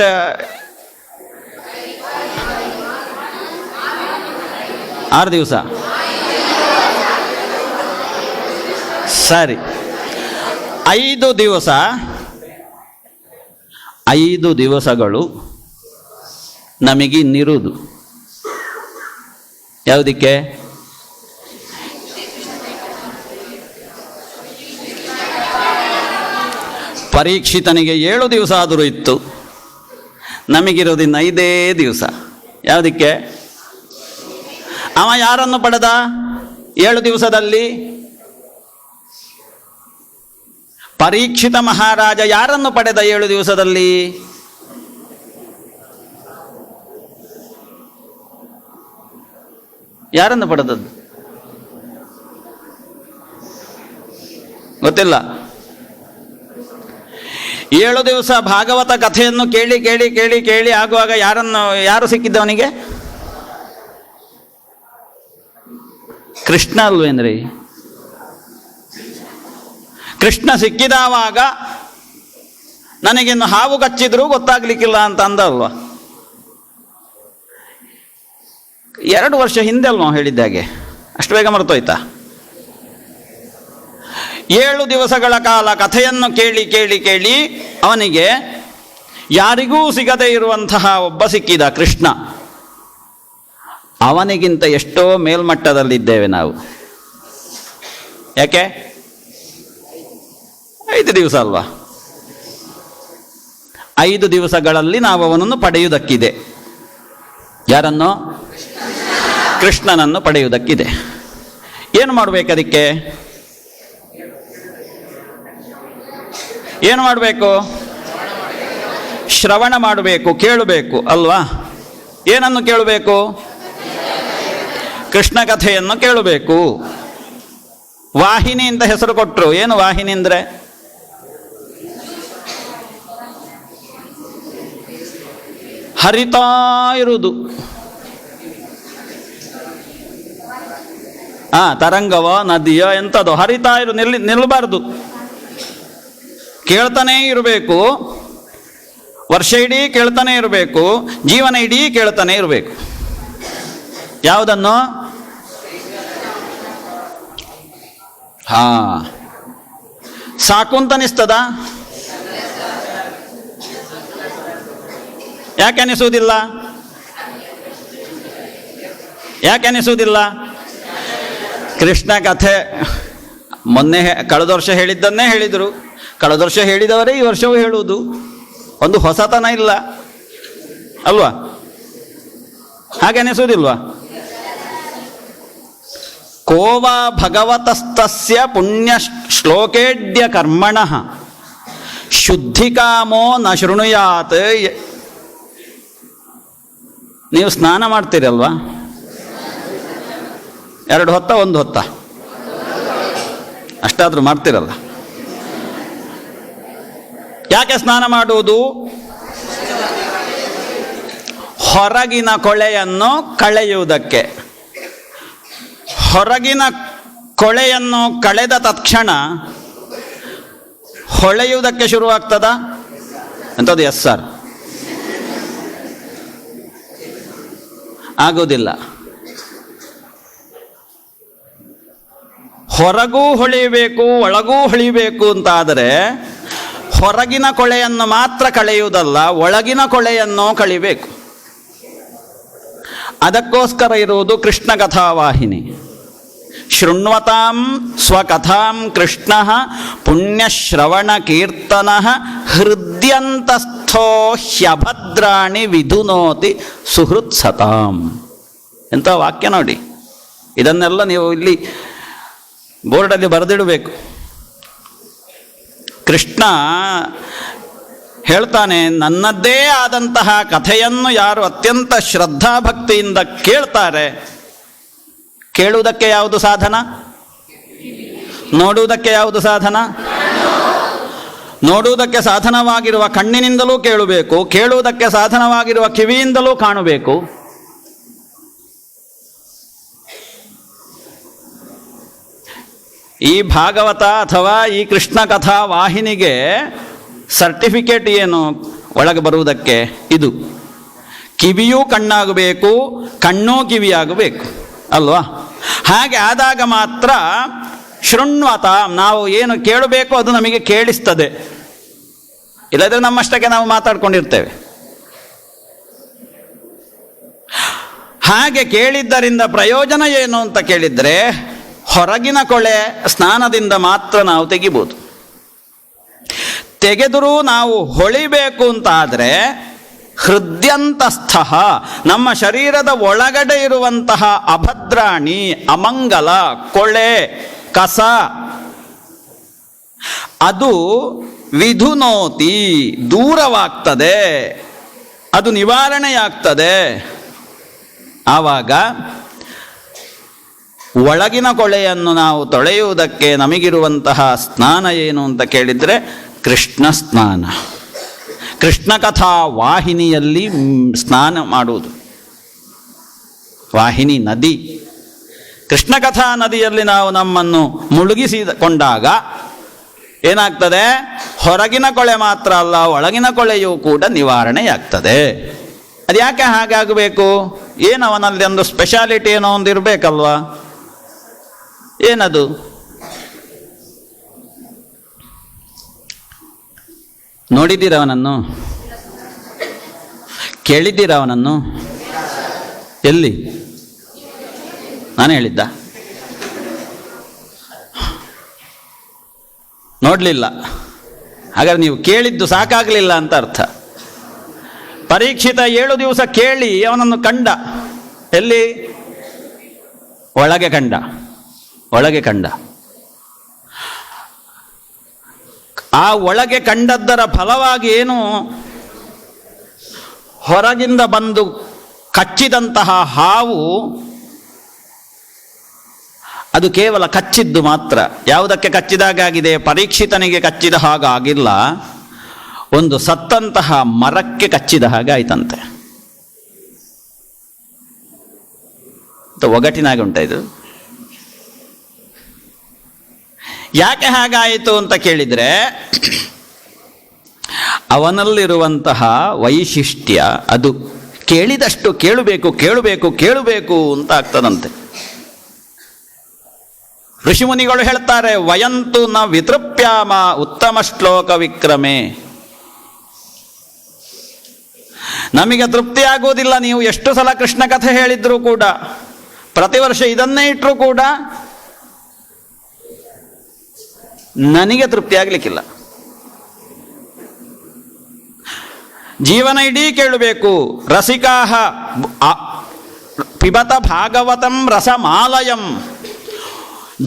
6 ದಿವಸ. ಸರಿ, 5 ದಿವಸ 5 ದಿವಸಗಳು ನಮಗಿನ್ನಿರುವುದು ಯಾವುದಕ್ಕೆ? ಪರೀಕ್ಷಿತನಿಗೆ 7 ದಿವಸ ಆದರೂ ಇತ್ತು, ನಮಗಿರೋದಿನ್ನು 5 ದಿವಸ. ಯಾವುದಕ್ಕೆ? ಅವ ಯಾರನ್ನು ಪಡೆದ 7 ದಿವಸದಲ್ಲಿ? ಪರೀಕ್ಷಿತ ಮಹಾರಾಜ ಯಾರನ್ನು ಪಡೆದ 7 ದಿವಸದಲ್ಲಿ? ಯಾರನ್ನು ಪಡೆದದ್ದು ಗೊತ್ತಿಲ್ಲ. 7 ದಿವಸ ಭಾಗವತ ಕಥೆಯನ್ನು ಕೇಳಿ ಕೇಳಿ ಕೇಳಿ ಕೇಳಿ ಆಗುವಾಗ ಯಾರು ಸಿಕ್ಕಿದ್ದವನಿಗೆ? ಕೃಷ್ಣ ಅಲ್ವೇನ್ರಿ? ಕೃಷ್ಣ ಸಿಕ್ಕಿದವಾಗ ನನಗಿನ್ನು ಹಾವು ಕಚ್ಚಿದ್ರೂ ಗೊತ್ತಾಗ್ಲಿಕ್ಕಿಲ್ಲ ಅಂತ ಅಂದಲ್ವ? 2 ವರ್ಷ ಹಿಂದೆ ಅಲ್ವ ಹೇಳಿದ್ದಾಗೆ? ಅಷ್ಟು ಬೇಗ ಮರೆತೋಯ್ತಾ? 7 ದಿವಸಗಳ ಕಾಲ ಕಥೆಯನ್ನು ಕೇಳಿ ಕೇಳಿ ಕೇಳಿ ಅವನಿಗೆ ಯಾರಿಗೂ ಸಿಗದೇ ಇರುವಂತಹ ಒಬ್ಬ ಸಿಕ್ಕಿದ ಕೃಷ್ಣ. ಅವನಿಗಿಂತ ಎಷ್ಟೋ ಮೇಲ್ಮಟ್ಟದಲ್ಲಿದ್ದೇವೆ ನಾವು. ಯಾಕೆ? 5 ದಿವಸ ಅಲ್ವಾ? 5 ದಿವಸಗಳಲ್ಲಿ ನಾವು ಅವನನ್ನು ಪಡೆಯುವುದಕ್ಕಿದೆ. ಯಾರನ್ನು? ಕೃಷ್ಣನನ್ನು ಪಡೆಯುವುದಕ್ಕಿದೆ. ಏನು ಮಾಡಬೇಕು ಅದಕ್ಕೆ? ಏನು ಮಾಡಬೇಕು? ಶ್ರವಣ ಮಾಡಬೇಕು, ಕೇಳಬೇಕು ಅಲ್ವಾ? ಏನನ್ನು ಕೇಳಬೇಕು? ಕೃಷ್ಣ ಕಥೆಯನ್ನು ಕೇಳಬೇಕು. ವಾಹಿನಿ ಅಂತ ಹೆಸರು ಕೊಟ್ಟರು. ಏನು ವಾಹಿನಿ ಅಂದರೆ? ಹರಿತಾ ಇರುವುದು. ತರಂಗವೋ ನದಿಯೋ ಎಂಥದೋ ಹರಿತಾ ಇರು, ನಿಲ್ಲಬಾರ್ದು, ಕೇಳ್ತಾನೇ ಇರಬೇಕು. ವರ್ಷ ಇಡೀ ಕೇಳ್ತಾನೆ ಇರಬೇಕು, ಜೀವನ ಇಡೀ ಕೇಳ್ತಾನೆ ಇರಬೇಕು. ಯಾವುದನ್ನು? ಸಾಕು ಅಂತ ಅನಿಸ್ತದ? ಯಾಕೆ ಅನಿಸುವುದಿಲ್ಲ? ಯಾಕೆ ಅನಿಸುವುದಿಲ್ಲ? ಕೃಷ್ಣ ಕಥೆ ಮೊನ್ನೆ ಕಳೆದ ವರ್ಷ ಹೇಳಿದ್ದನ್ನೇ ಹೇಳಿದರು, ಕಳೆದ ವರ್ಷ ಹೇಳಿದವರೇ ಈ ವರ್ಷವೂ ಹೇಳುವುದು, ಒಂದು ಹೊಸತನ ಇಲ್ಲ ಅಲ್ವಾ? ಹಾಗೆ ಅನಿಸುವುದಿಲ್ವಾ? ಕೋವಾ ಭಗವತಸ್ತಸ್ಯ ಪುಣ್ಯ ಶ್ಲೋಕೇಡ್ಯ ಕರ್ಮಣಃ ಶುದ್ಧಿಕಾಮೋ ನ ಶೃಣುಯಾತ್. ನೀವು ಸ್ನಾನ ಮಾಡ್ತೀರಲ್ವಾ? 2 ಹೊತ್ತ 1 ಹೊತ್ತ ಅಷ್ಟಾದರೂ ಮಾಡ್ತಿರಲ್ಲ. ಯಾಕೆ ಸ್ನಾನ ಮಾಡುವುದು? ಹೊರಗಿನ ಕೊಳೆಯನ್ನು ಕಳೆಯುವುದಕ್ಕೆ. ಹೊರಗಿನ ಕೊಳೆಯನ್ನು ಕಳೆದ ತಕ್ಷಣ ಹೊಳೆಯುವುದಕ್ಕೆ ಶುರುವಾಗ್ತದ ಎಂಥದ್ದು? ಎಸ್ ಸರ್, ಆಗುವುದಿಲ್ಲ. ಹೊರಗೂ ಹೊಳೆಯಬೇಕು ಒಳಗೂ ಹೊಳೆಯಬೇಕು ಅಂತ ಆದರೆ ಹೊರಗಿನ ಕೊಳೆಯನ್ನು ಮಾತ್ರ ಕಳೆಯುವುದಲ್ಲ, ಒಳಗಿನ ಕೊಳೆಯನ್ನು ಕಳಿಬೇಕು. ಅದಕ್ಕೋಸ್ಕರ ಇರುವುದು ಕೃಷ್ಣ ಕಥಾವಾಹಿನಿ. ಶೃಣ್ವತಾಂ ಸ್ವಕಥಾಂ ಕೃಷ್ಣ ಪುಣ್ಯಶ್ರವಣ ಕೀರ್ತನ ಹೃದಯಂತಸ್ಥೋ ಹ್ಯಭದ್ರಾಣಿ ವಿಧುನೋತಿ ಸುಹೃತ್ಸತಾಂ. ಎಂಥ ವಾಕ್ಯ ನೋಡಿ. ಇದನ್ನೆಲ್ಲ ನೀವು ಇಲ್ಲಿ ಬೋರ್ಡಲ್ಲಿ ಬರೆದಿಡಬೇಕು. ಕೃಷ್ಣ ಹೇಳ್ತಾನೆ, ನನ್ನದ್ದೇ ಆದಂತಹ ಕಥೆಯನ್ನು ಯಾರು ಅತ್ಯಂತ ಶ್ರದ್ಧಾಭಕ್ತಿಯಿಂದ ಕೇಳ್ತಾರೆ, ಕೇಳುವುದಕ್ಕೆ ಯಾವುದು ಸಾಧನ? ನೋಡುವುದಕ್ಕೆ ಯಾವುದು ಸಾಧನ? ನೋಡುವುದಕ್ಕೆ ಸಾಧನವಾಗಿರುವ ಕಣ್ಣಿನಿಂದಲೂ ಕೇಳಬೇಕು, ಕೇಳುವುದಕ್ಕೆ ಸಾಧನವಾಗಿರುವ ಕಿವಿಯಿಂದಲೂ ಕಾಣಬೇಕು. ಈ ಭಾಗವತ ಅಥವಾ ಈ ಕೃಷ್ಣ ಕಥಾ ವಾಹಿನಿಗೆ ಸರ್ಟಿಫಿಕೇಟ್ ಏನು ಒಳಗೆ ಬರುವುದಕ್ಕೆ? ಇದು ಕಿವಿಯೂ ಕಣ್ಣಾಗಬೇಕು, ಕಣ್ಣೂ ಕಿವಿಯಾಗಬೇಕು ಅಲ್ವಾ? ಹಾಗೆ ಆದಾಗ ಮಾತ್ರ ಶೃಣ್ವತ, ನಾವು ಏನು ಕೇಳಬೇಕು ಅದು ನಮಗೆ ಕೇಳಿಸ್ತದೆ. ಇಲ್ಲದ್ರೆ ನಮ್ಮಷ್ಟಕ್ಕೆ ನಾವು ಮಾತಾಡ್ಕೊಂಡಿರ್ತೇವೆ. ಹಾಗೆ ಕೇಳಿದ್ದರಿಂದ ಪ್ರಯೋಜನ ಏನು ಅಂತ ಕೇಳಿದರೆ, ಹೊರಗಿನ ಕೊಳೆ ಸ್ನಾನದಿಂದ ಮಾತ್ರ ನಾವು ತೆಗಿಬೋದು. ತೆಗೆದರೂ ನಾವು ಹೊಳಿಬೇಕು ಅಂತ ಆದರೆ ಹೃದಯಂತಸ್ಥ, ನಮ್ಮ ಶರೀರದ ಒಳಗಡೆ ಇರುವಂತಹ ಅಭದ್ರಾಣಿ, ಅಮಂಗಲ, ಕೊಳೆ, ಕಸ, ಅದು ವಿಧುನೋತಿ, ದೂರವಾಗ್ತದೆ, ಅದು ನಿವಾರಣೆಯಾಗ್ತದೆ. ಆವಾಗ ಒಳಗಿನ ಕೊಳೆಯನ್ನು ನಾವು ತೊಳೆಯುವುದಕ್ಕೆ ನಮಗಿರುವಂತಹ ಸ್ನಾನ ಏನು ಅಂತ ಕೇಳಿದರೆ ಕೃಷ್ಣ ಸ್ನಾನ. ಕೃಷ್ಣ ಕಥಾ ವಾಹಿನಿಯಲ್ಲಿ ಸ್ನಾನ ಮಾಡುವುದು. ವಾಹಿನಿ ನದಿ, ಕೃಷ್ಣ ಕಥಾ ನದಿಯಲ್ಲಿ ನಾವು ನಮ್ಮನ್ನು ಮುಳುಗಿಸಿಕೊಂಡಾಗ ಏನಾಗ್ತದೆ? ಹೊರಗಿನ ಕೊಳೆ ಮಾತ್ರ ಅಲ್ಲ, ಒಳಗಿನ ಕೊಳೆಯೂ ಕೂಡ ನಿವಾರಣೆಯಾಗ್ತದೆ. ಅದು ಯಾಕೆ ಹಾಗಾಗಬೇಕು? ಏನು ಅವನಲ್ಲಿ ಒಂದು ಸ್ಪೆಷಾಲಿಟಿ ಏನೋ ಒಂದು ಇರಬೇಕಲ್ವಾ? ಏನದು? ನೋಡಿದ್ದೀರ ಅವನನ್ನು? ಕೇಳಿದ್ದೀರ ಅವನನ್ನು? ಎಲ್ಲಿ? ನಾನು ಹೇಳಿದ್ದ? ನೋಡಲಿಲ್ಲ. ಹಾಗಾದ್ರೆ ನೀವು ಕೇಳಿದ್ದು ಸಾಕಾಗಲಿಲ್ಲ ಅಂತ ಅರ್ಥ. ಪರೀಕ್ಷಿತ 7 ದಿವಸ ಕೇಳಿ ಅವನನ್ನು ಕಂಡ. ಎಲ್ಲಿ? ಒಳಗೆ ಕಂಡ, ಒಳಗೆ ಕಂಡ. ಆ ಒಳಗೆ ಕಂಡದ್ದರ ಫಲವಾಗಿ ಏನು? ಹೊರಗಿಂದ ಬಂದು ಕಚ್ಚಿದಂತಹ ಹಾವು ಅದು ಕೇವಲ ಕಚ್ಚಿದ್ದು ಮಾತ್ರ. ಯಾವುದಕ್ಕೆ ಕಚ್ಚಿದಾಗಿದೆ? ಪರೀಕ್ಷಿತನಿಗೆ ಕಚ್ಚಿದ ಹಾಗಾಗಿಲ್ಲ, ಒಂದು ಸತ್ತಂತಹ ಮರಕ್ಕೆ ಕಚ್ಚಿದ ಹಾಗೆ ಆಯ್ತಂತೆ. ಒಗಟಿನಾಗಿ ಉಂಟ ಇದು. ಯಾಕೆ ಹಾಗಾಯಿತು ಅಂತ ಕೇಳಿದರೆ, ಅವನಲ್ಲಿರುವಂತಹ ವೈಶಿಷ್ಟ್ಯ ಅದು. ಕೇಳಿದಷ್ಟು ಕೇಳಬೇಕು ಕೇಳಬೇಕು ಕೇಳಬೇಕು ಅಂತ ಆಗ್ತದಂತೆ. ಋಷಿಮುನಿಗಳು ಹೇಳ್ತಾರೆ, ವಯಂತು ನ ವಿತೃಪ್ಯಾಮ ಉತ್ತಮ ಶ್ಲೋಕ ವಿಕ್ರಮೆ. ನಮಗೆ ತೃಪ್ತಿ ಆಗುವುದಿಲ್ಲ ನೀವು ಎಷ್ಟು ಸಲ ಕೃಷ್ಣ ಕಥೆ ಹೇಳಿದ್ರು ಕೂಡ. ಪ್ರತಿ ವರ್ಷ ಇದನ್ನೇ ಇಟ್ಟರೂ ಕೂಡ ನನಗೆ ತೃಪ್ತಿ ಆಗಲಿಕ್ಕಿಲ್ಲ. ಜೀವನ ಇಡೀ ಕೇಳಬೇಕು. ರಸಿಕಾಹ ಪಿಬತ ಭಾಗವತಂ ರಸಮಾಲಯಂ.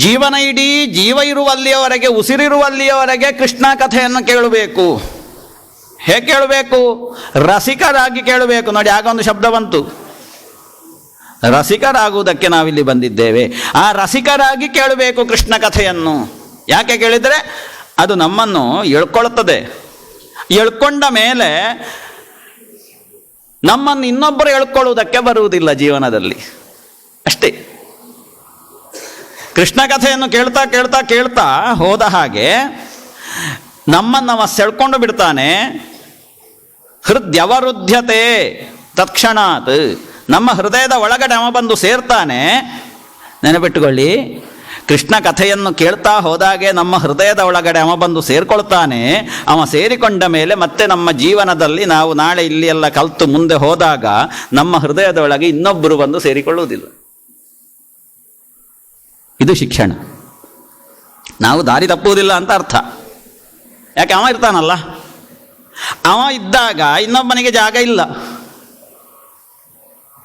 ಜೀವನ ಇಡೀ ಜೀವ ಇರುವಲ್ಲಿಯವರೆಗೆ, ಉಸಿರಿರುವಲ್ಲಿಯವರೆಗೆ ಕೃಷ್ಣ ಕಥೆಯನ್ನು ಕೇಳಬೇಕು. ಹೇಗೆ ಕೇಳಬೇಕು? ರಸಿಕರಾಗಿ ಕೇಳಬೇಕು. ನೋಡಿ, ಆಗ ಒಂದು ಶಬ್ದ ಬಂತು, ರಸಿಕರಾಗುವುದಕ್ಕೆ ನಾವಿಲ್ಲಿ ಬಂದಿದ್ದೇವೆ. ಆ ರಸಿಕರಾಗಿ ಕೇಳಬೇಕು ಕೃಷ್ಣ ಕಥೆಯನ್ನು. ಯಾಕೆ ಕೇಳಿದರೆ ಅದು ನಮ್ಮನ್ನು ಎಳ್ಕೊಳ್ಳುತ್ತದೆ. ಎಳ್ಕೊಂಡ ಮೇಲೆ ನಮ್ಮನ್ನು ಇನ್ನೊಬ್ಬರು ಎಳ್ಕೊಳ್ಳುವುದಕ್ಕೆ ಬರುವುದಿಲ್ಲ ಜೀವನದಲ್ಲಿ. ಅಷ್ಟೇ. ಕೃಷ್ಣ ಕಥೆಯನ್ನು ಕೇಳ್ತಾ ಕೇಳ್ತಾ ಕೇಳ್ತಾ ಹೋದ ಹಾಗೆ ನಮ್ಮನ್ನು ಸೆಳ್ಕೊಂಡು ಬಿಡ್ತಾನೆ. ಹೃದಯವರುದ್ಧತೆ ತತ್ಕ್ಷಣಾತ್. ನಮ್ಮ ಹೃದಯದ ಒಳಗಡೆ ಅವ ಬಂದು ಸೇರ್ತಾನೆ. ನೆನಪಿಟ್ಟುಕೊಳ್ಳಿ, ಕೃಷ್ಣ ಕಥೆಯನ್ನು ಕೇಳ್ತಾ ಹೋದಾಗೆ ನಮ್ಮ ಹೃದಯದ ಒಳಗಡೆ ಅವ ಬಂದು ಸೇರಿಕೊಳ್ತಾನೆ. ಅವ ಸೇರಿಕೊಂಡ ಮೇಲೆ ಮತ್ತೆ ನಮ್ಮ ಜೀವನದಲ್ಲಿ ನಾವು ನಾಳೆ ಇಲ್ಲಿ ಎಲ್ಲ ಕಲಿತು ಮುಂದೆ ಹೋದಾಗ ನಮ್ಮ ಹೃದಯದ ಒಳಗೆ ಇನ್ನೊಬ್ಬರು ಬಂದು ಸೇರಿಕೊಳ್ಳುವುದಿಲ್ಲ. ಇದು ಶಿಕ್ಷಣ. ನಾವು ದಾರಿ ತಪ್ಪುವುದಿಲ್ಲ ಅಂತ ಅರ್ಥ. ಯಾಕೆ? ಅವ ಇರ್ತಾನಲ್ಲ. ಅವ ಇದ್ದಾಗ ಇನ್ನೊಬ್ಬನಿಗೆ ಜಾಗ ಇಲ್ಲ.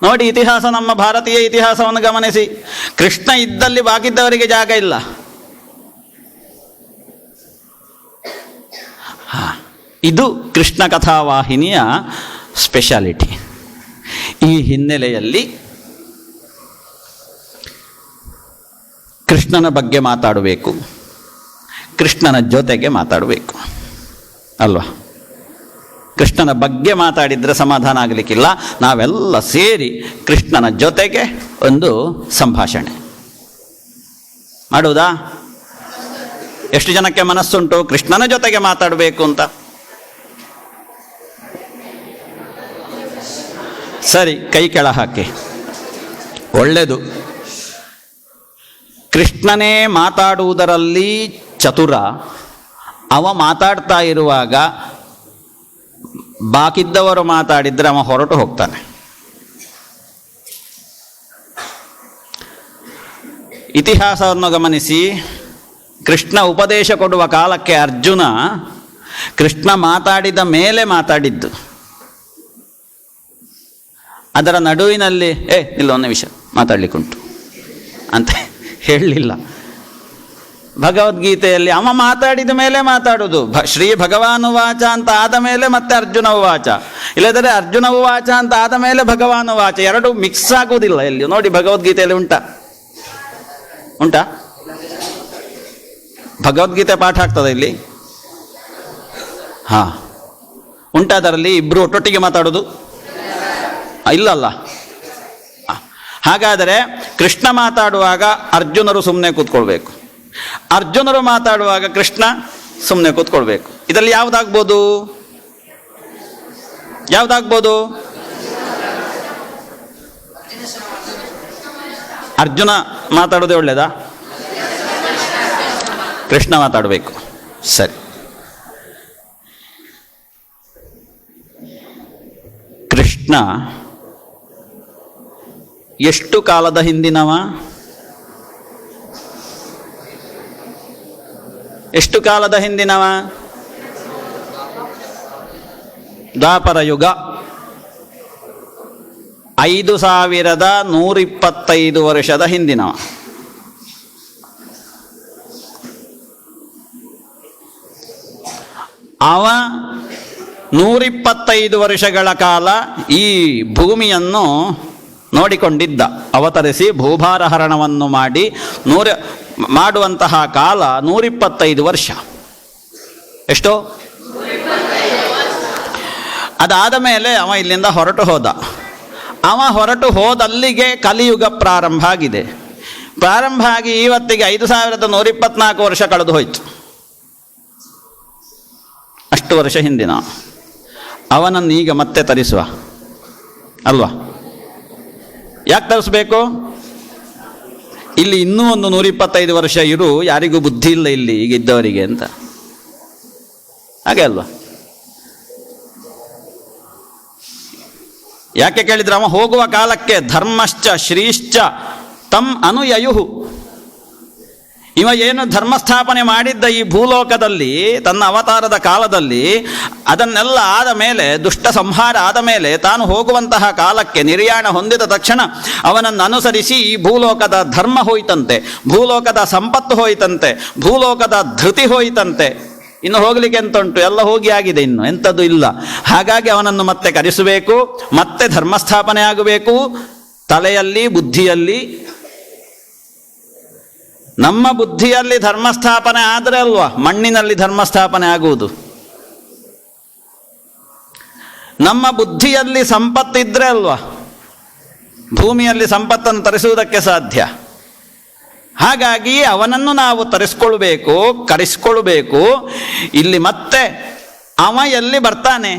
ನೋಡಿ, ಇತಿಹಾಸ, ನಮ್ಮ ಭಾರತೀಯ ಇತಿಹಾಸವನ್ನು ಗಮನಿಸಿ. ಕೃಷ್ಣ ಇದ್ದಲ್ಲಿ ಬಾಕಿದ್ದವರಿಗೆ ಜಾಗ ಇಲ್ಲ. ಇದು ಕೃಷ್ಣ ಕಥಾವಾಹಿನಿಯ ಸ್ಪೆಷಾಲಿಟಿ. ಈ ಹಿನ್ನೆಲೆಯಲ್ಲಿ ಕೃಷ್ಣನ ಬಗ್ಗೆ ಮಾತಾಡಬೇಕು, ಕೃಷ್ಣನ ಜೊತೆಗೆ ಮಾತಾಡಬೇಕು ಅಲ್ವಾ? ಕೃಷ್ಣನ ಬಗ್ಗೆ ಮಾತಾಡಿದರೆ ಸಮಾಧಾನ ಆಗಲಿಕ್ಕಿಲ್ಲ. ನಾವೆಲ್ಲ ಸೇರಿ ಕೃಷ್ಣನ ಜೊತೆಗೆ ಒಂದು ಸಂಭಾಷಣೆ ಮಾಡುವುದಾ? ಎಷ್ಟು ಜನಕ್ಕೆ ಮನಸ್ಸುಂಟು ಕೃಷ್ಣನ ಜೊತೆಗೆ ಮಾತಾಡಬೇಕು ಅಂತ? ಸರಿ, ಕೈ ಕೆಳ ಹಾಕಿ. ಒಳ್ಳೆಯದು. ಕೃಷ್ಣನೇ ಮಾತಾಡುವುದರಲ್ಲಿ ಚತುರ. ಅವ ಮಾತಾಡ್ತಾ ಇರುವಾಗ ಬಾಕಿದ್ದವರು ಮಾತಾಡಿದ್ರೆ ಅವ ಹೊರಟು ಹೋಗ್ತಾನೆ. ಇತಿಹಾಸವನ್ನು ಗಮನಿಸಿ. ಕೃಷ್ಣ ಉಪದೇಶ ಕೊಡುವ ಕಾಲಕ್ಕೆ ಅರ್ಜುನ ಕೃಷ್ಣ ಮಾತಾಡಿದ ಮೇಲೆ ಮಾತಾಡಿದ್ದು. ಅದರ ನಡುವಿನಲ್ಲಿ ಇಲ್ಲೊಂದು ನಿಮಿಷ ಮಾತಾಡಲಿಕ್ಕುಂಟು ಅಂತ ಹೇಳಲಿಲ್ಲ. ಭಗವದ್ಗೀತೆಯಲ್ಲಿ ಅವ ಮಾತಾಡಿದ ಮೇಲೆ ಮಾತಾಡುವುದು. ಶ್ರೀ ಭಗವಾನುವಾಚ ಅಂತ ಆದ ಮೇಲೆ ಮತ್ತೆ ಅರ್ಜುನ ಉವಾಚ, ಇಲ್ಲದ್ರೆ ಅರ್ಜುನ ಉವಾಚ ಅಂತ ಆದ ಮೇಲೆ ಭಗವಾನುವಾಚ. ಎರಡು ಮಿಕ್ಸ್ ಆಗುವುದಿಲ್ಲ ಎಲ್ಲಿ. ನೋಡಿ, ಭಗವದ್ಗೀತೆಯಲ್ಲಿ ಉಂಟಾ? ಭಗವದ್ಗೀತೆ ಪಾಠ ಆಗ್ತದೆ ಇಲ್ಲಿ? ಉಂಟಾದರಲ್ಲಿ ಇಬ್ರು ಒಟ್ಟೊಟ್ಟಿಗೆ ಮಾತಾಡೋದು ಇಲ್ಲಲ್ಲ. ಹಾಗಾದರೆ ಕೃಷ್ಣ ಮಾತಾಡುವಾಗ ಅರ್ಜುನರು ಸುಮ್ಮನೆ ಕೂತ್ಕೊಳ್ಬೇಕು, ಅರ್ಜುನರು ಮಾತಾಡುವಾಗ ಕೃಷ್ಣ ಸುಮ್ಮನೆ ಕೂತ್ಕೊಳ್ಬೇಕು. ಇದರಲ್ಲಿ ಯಾವುದಾಗ್ಬೋದು? ಅರ್ಜುನ ಮಾತಾಡೋದೇ ಒಳ್ಳೆಯದಾ? ಕೃಷ್ಣ ಮಾತಾಡಬೇಕು. ಸರಿ. ಕೃಷ್ಣ ಎಷ್ಟು ಕಾಲದ ಹಿಂದಿನವ? ಎಷ್ಟು ಕಾಲದ ಹಿಂದಿನವ? ದ್ವಾಪರ ಯುಗ. 5125 ವರ್ಷದ ಹಿಂದಿನವ. ಅವ 125 ವರ್ಷಗಳ ಕಾಲ ಈ ಭೂಮಿಯನ್ನು ನೋಡಿಕೊಂಡಿದ್ದ. ಅವತರಿಸಿ ಭೂಭಾರಹರಣವನ್ನು ಮಾಡಿ ಮಾಡುವಂತಹ ಕಾಲ 125 ವರ್ಷ. ಎಷ್ಟು? ಅದಾದ ಮೇಲೆ ಅವ ಇಲ್ಲಿಂದ ಹೊರಟು ಹೋದ. ಅವ ಹೊರಟು ಹೋದಲ್ಲಿಗೆ ಕಲಿಯುಗ ಪ್ರಾರಂಭ ಆಗಿದೆ. ಪ್ರಾರಂಭ ಆಗಿ ಇವತ್ತಿಗೆ 5124 ವರ್ಷ ಕಳೆದು ಹೋಯಿತು. ಅಷ್ಟು ವರ್ಷ ಹಿಂದಿನ ಅವನನ್ನು ಈಗ ಮತ್ತೆ ತರಿಸುವ ಅಲ್ವಾ? ಯಾಕೆ ತರಿಸ್ಬೇಕು? ಇಲ್ಲಿ ಇನ್ನೂ ಒಂದು 125 ವರ್ಷ ಇರು, ಯಾರಿಗೂ ಬುದ್ಧಿ ಇಲ್ಲ ಇಲ್ಲಿ ಈಗ ಇದ್ದವರಿಗೆ ಅಂತ. ಹಾಗೆ ಅಲ್ವಾ? ಯಾಕೆ ಕೇಳಿದ್ರೆ ಅವ ಹೋಗುವ ಕಾಲಕ್ಕೆ ಧರ್ಮಶ್ಚ ಶ್ರೀಶ್ಚ ತಮ್ ಅನುಯಯುಹು. ಇವ ಏನು ಧರ್ಮಸ್ಥಾಪನೆ ಮಾಡಿದ್ದ ಈ ಭೂಲೋಕದಲ್ಲಿ ತನ್ನ ಅವತಾರದ ಕಾಲದಲ್ಲಿ, ಅದನ್ನೆಲ್ಲ ಆದ ಮೇಲೆ, ದುಷ್ಟ ಸಂಹಾರ ಆದ ಮೇಲೆ, ತಾನು ಹೋಗುವಂತಹ ಕಾಲಕ್ಕೆ ನಿರ್ಯಾಣ ಹೊಂದಿದ ತಕ್ಷಣ ಅವನನ್ನು ಅನುಸರಿಸಿ ಈ ಭೂಲೋಕದ ಧರ್ಮ ಹೋಯ್ತಂತೆ, ಭೂಲೋಕದ ಸಂಪತ್ತು ಹೋಯ್ತಂತೆ, ಭೂಲೋಕದ ಧೃತಿ ಹೋಯ್ತಂತೆ. ಇನ್ನು ಹೋಗ್ಲಿಕ್ಕೆ ಎಂತ ಉಂಟು? ಎಲ್ಲ ಹೋಗಿ ಆಗಿದೆ, ಇನ್ನು ಎಂಥದ್ದು ಇಲ್ಲ. ಹಾಗಾಗಿ ಅವನನ್ನು ಮತ್ತೆ ಕರೆಸಬೇಕು, ಮತ್ತೆ ಧರ್ಮಸ್ಥಾಪನೆ ಆಗಬೇಕು. ತಲೆಯಲ್ಲಿ, ಬುದ್ಧಿಯಲ್ಲಿ, ನಮ್ಮ ಬುದ್ಧಿಯಲ್ಲಿ ಧರ್ಮಸ್ಥಾಪನೆ ಆದರೆ ಅಲ್ವಾ ಮಣ್ಣಿನಲ್ಲಿ ಧರ್ಮಸ್ಥಾಪನೆ ಆಗುವುದು. ನಮ್ಮ ಬುದ್ಧಿಯಲ್ಲಿ ಸಂಪತ್ತಿದ್ರೆ ಅಲ್ವಾ ಭೂಮಿಯಲ್ಲಿ ಸಂಪತ್ತನ್ನು ತರಿಸುವುದಕ್ಕೆ ಸಾಧ್ಯ. ಹಾಗಾಗಿ ಅವನನ್ನು ನಾವು ತರಿಸ್ಕೊಳ್ಬೇಕು, ಕರೆಸ್ಕೊಳ್ಬೇಕು. ಇಲ್ಲಿ ಮತ್ತೆ ಅವ ಎಲ್ಲಿ ಬರ್ತಾನೆ,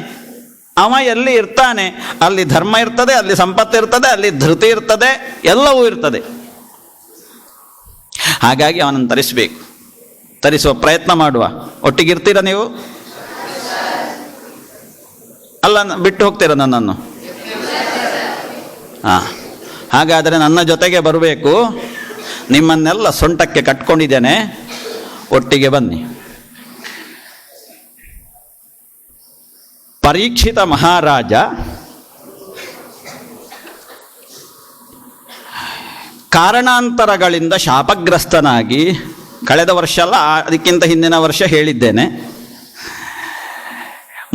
ಅವ ಎಲ್ಲಿ ಇರ್ತಾನೆ, ಅಲ್ಲಿ ಧರ್ಮ ಇರ್ತದೆ, ಅಲ್ಲಿ ಸಂಪತ್ತು ಇರ್ತದೆ, ಅಲ್ಲಿ ಧೃತಿ ಇರ್ತದೆ, ಎಲ್ಲವೂ ಇರ್ತದೆ. ಹಾಗಾಗಿ ಅವನನ್ನು ತರಿಸಬೇಕು, ತರಿಸುವ ಪ್ರಯತ್ನ ಮಾಡುವ. ಒಟ್ಟಿಗಿರ್ತೀರ ನೀವು? ಅಲ್ಲ, ಬಿಟ್ಟು ಹೋಗ್ತೀರ ನನ್ನನ್ನು? ಹಾಗಾದರೆ ನನ್ನ ಜೊತೆಗೆ ಬರಬೇಕು. ನಿಮ್ಮನ್ನೆಲ್ಲ ಸೊಂಟಕ್ಕೆ ಕಟ್ಕೊಂಡಿದ್ದೇನೆ, ಒಟ್ಟಿಗೆ ಬನ್ನಿ. ಪರೀಕ್ಷಿತ ಮಹಾರಾಜ ಕಾರಣಾಂತರಗಳಿಂದ ಶಾಪಗ್ರಸ್ತನಾಗಿ, ಕಳೆದ ವರ್ಷ ಅಲ್ಲ ಅದಕ್ಕಿಂತ ಹಿಂದಿನ ವರ್ಷ ಹೇಳಿದ್ದೇನೆ,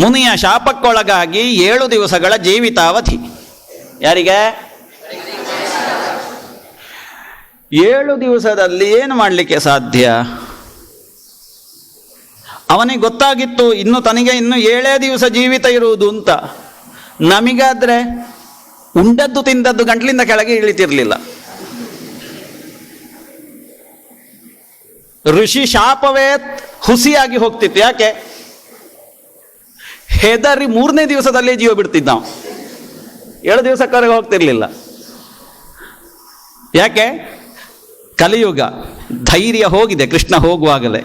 ಮುನಿಯ ಶಾಪಕ್ಕೊಳಗಾಗಿ 7 ದಿವಸಗಳ ಜೀವಿತಾವಧಿ. ಯಾರಿಗೆ? 7 ದಿವಸದಲ್ಲಿ ಏನು ಮಾಡಲಿಕ್ಕೆ ಸಾಧ್ಯ? ಅವನಿಗೆ ಗೊತ್ತಾಗಿತ್ತು ತನಗೆ ಇನ್ನು 7 ದಿವಸ ಜೀವಿತ ಇರುವುದು ಅಂತ. ನಮಗಾದ್ರೆ ಉಂಡದ್ದು ತಿಂದದ್ದು ಗಂಟ್ಲಿಂದ ಕೆಳಗೆ ಇಳಿತಿರ್ಲಿಲ್ಲ. ಋಷಿ ಶಾಪವೇ ಹುಸಿಯಾಗಿ ಹೋಗ್ತಿತ್ತು. ಯಾಕೆ? ಹೆದರಿ 3ನೇ ದಿವಸದಲ್ಲೇ ಜೀವ ಬಿಡ್ತಿದ್ದ ನಾವು. 7 ದಿವಸಕ್ಕವರೆಗೆ ಹೋಗ್ತಿರ್ಲಿಲ್ಲ. ಯಾಕೆ? ಕಲಿಯುಗ, ಧೈರ್ಯ ಹೋಗಿದೆ ಕೃಷ್ಣ ಹೋಗುವಾಗಲೇ.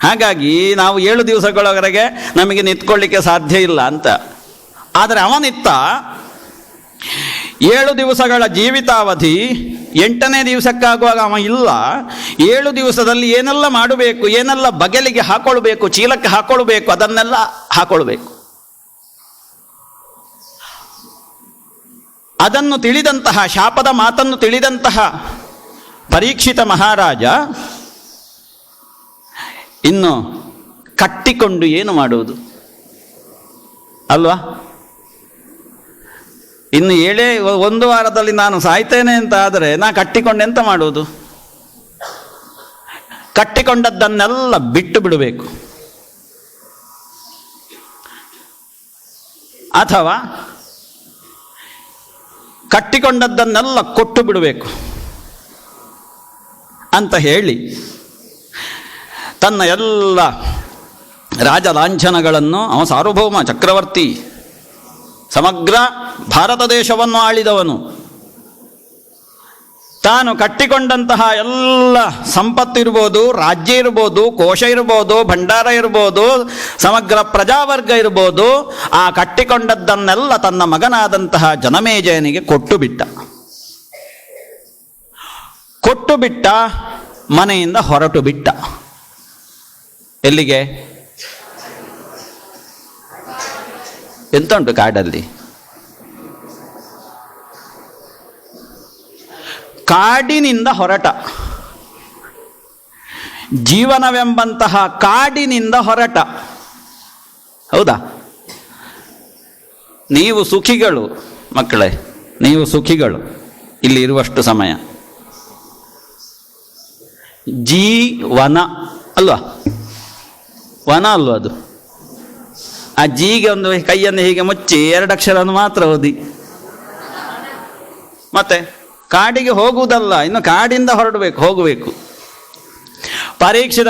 ಹಾಗಾಗಿ ನಾವು 7 ದಿವಸಗಳವರೆಗೆ ನಮಗೆ ನಿಂತ್ಕೊಳ್ಳಿಕ್ಕೆ ಸಾಧ್ಯ ಇಲ್ಲ ಅಂತ. ಆದರೆ ಅವನಿತ್ತ 7 ದಿವಸಗಳ ಜೀವಿತಾವಧಿ. 8ನೇ ದಿವಸಕ್ಕಾಗುವಾಗ ಅವ ಇಲ್ಲ. 7 ದಿವಸದಲ್ಲಿ ಏನೆಲ್ಲ ಮಾಡಬೇಕು, ಏನೆಲ್ಲ ಬಗೆಲಿಗೆ ಹಾಕೊಳ್ಬೇಕು, ಚೀಲಕ್ಕೆ ಹಾಕೊಳ್ಬೇಕು, ಅದನ್ನೆಲ್ಲ ಹಾಕೊಳ್ಬೇಕು. ಅದನ್ನು ತಿಳಿದಂತಹ, ಶಾಪದ ಮಾತನ್ನು ತಿಳಿದಂತಹ ಪರೀಕ್ಷಿತ ಮಹಾರಾಜ ಇನ್ನು ಕಟ್ಟಿಕೊಂಡು ಏನು ಮಾಡುವುದು ಅಲ್ವಾ? ಇನ್ನು 1 ವಾರದಲ್ಲಿ ನಾನು ಸಾಯ್ತೇನೆ ಅಂತ ಆದರೆ ನಾ ಕಟ್ಟಿಕೊಂಡು ಎಂತ ಮಾಡುವುದು? ಕಟ್ಟಿಕೊಂಡದ್ದನ್ನೆಲ್ಲ ಬಿಟ್ಟು ಬಿಡಬೇಕು, ಅಥವಾ ಕಟ್ಟಿಕೊಂಡದ್ದನ್ನೆಲ್ಲ ಕೊಟ್ಟು ಬಿಡಬೇಕು ಅಂತ ಹೇಳಿ ತನ್ನ ಎಲ್ಲ ರಾಜಲಾಂಛನಗಳನ್ನು, ಅವ ಸಾರ್ವಭೌಮ ಚಕ್ರವರ್ತಿ, ಸಮಗ್ರ ಭಾರತ ದೇಶವನ್ನು ಆಳಿದವನು, ತಾನು ಕಟ್ಟಿಕೊಂಡಂತಹ ಎಲ್ಲ ಸಂಪತ್ತಿರ್ಬೋದು, ರಾಜ್ಯ ಇರ್ಬೋದು, ಕೋಶ ಇರ್ಬೋದು, ಭಂಡಾರ ಇರ್ಬೋದು, ಸಮಗ್ರ ಪ್ರಜಾವರ್ಗ ಇರ್ಬೋದು, ಆ ಕಟ್ಟಿಕೊಂಡದ್ದನ್ನೆಲ್ಲ ತನ್ನ ಮಗನಾದಂತಹ ಜನಮೇಜಯನಿಗೆ ಕೊಟ್ಟು ಬಿಟ್ಟ, ಮನೆಯಿಂದ ಹೊರಟು ಬಿಟ್ಟ. ಎಲ್ಲಿಗೆ? ಎಂತ ಉಂಟು ಕಾಡಲ್ಲಿ? ಕಾಡಿನಿಂದ ಹೊರಟ, ಜೀವನವೆಂಬಂತಹ ಕಾಡಿನಿಂದ ಹೊರಟ. ಹೌದಾ? ನೀವು ಸುಖಿಗಳು ಮಕ್ಕಳೇ, ನೀವು ಸುಖಿಗಳು ಇಲ್ಲಿ ಇರುವಷ್ಟು ಸಮಯ. ಜೀವನ ಅಲ್ವಾ? ವನ ಅಲ್ವಾ ಅದು? ಆ ಜೀಗೆ ಒಂದು ಕೈಯನ್ನು ಹೀಗೆ ಮುಚ್ಚಿ 2 ಅಕ್ಷರವನ್ನು ಮಾತ್ರ ಓದಿ. ಮತ್ತೆ ಕಾಡಿಗೆ ಹೋಗುವುದಲ್ಲ, ಇನ್ನು ಕಾಡಿಂದ ಹೋಗಬೇಕು. ಪರೀಕ್ಷಿತ